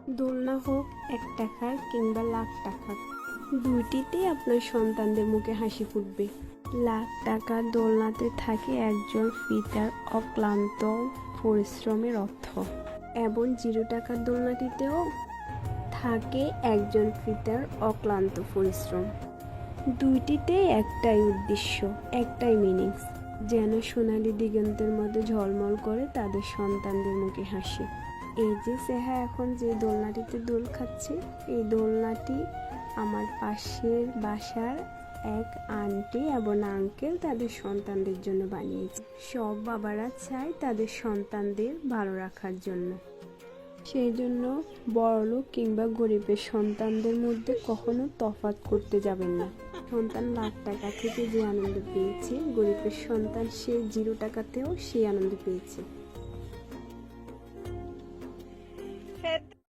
দোলনা হোক 1 টাকার কিংবা লাখ টাকার, দুইটিতেই আপনার সন্তানদের মুখে হাসি ফুটবে। লাখ টাকার দোলনাতে থাকে একজন ফিতার অক্লান্ত পরিশ্রমের অর্থ, এবং 0 টাকার দোলনাটিতেও থাকে একজন ফিতার অক্লান্ত পরিশ্রম। দুইটিতেই একটাই উদ্দেশ্য, একটাই মিনিংস, যেন সোনালি দিগন্তের মধ্যে ঝলমল করে তাদের সন্তানদের মুখে হাসি। এই যে সেহা এখন যে দোলনাটিতে দোল খাচ্ছে, এই দোলনাটি আমার পাশের বাসার এক আন্টি এবং আঙ্কেল তাদের সন্তানদের জন্য বানিয়েছে। সব বাবারা চায় তাদের সন্তানদের ভালো রাখার জন্য, সেই জন্য বড়লোক কিংবা গরিবের সন্তানদের মধ্যে কখনো তফাৎ করতে যাবেন না। সন্তান লাখ টাকা থেকে যে আনন্দ পেয়েছে, গরিবের সন্তান সে 0 টাকাতেও সেই আনন্দ পেয়েছে।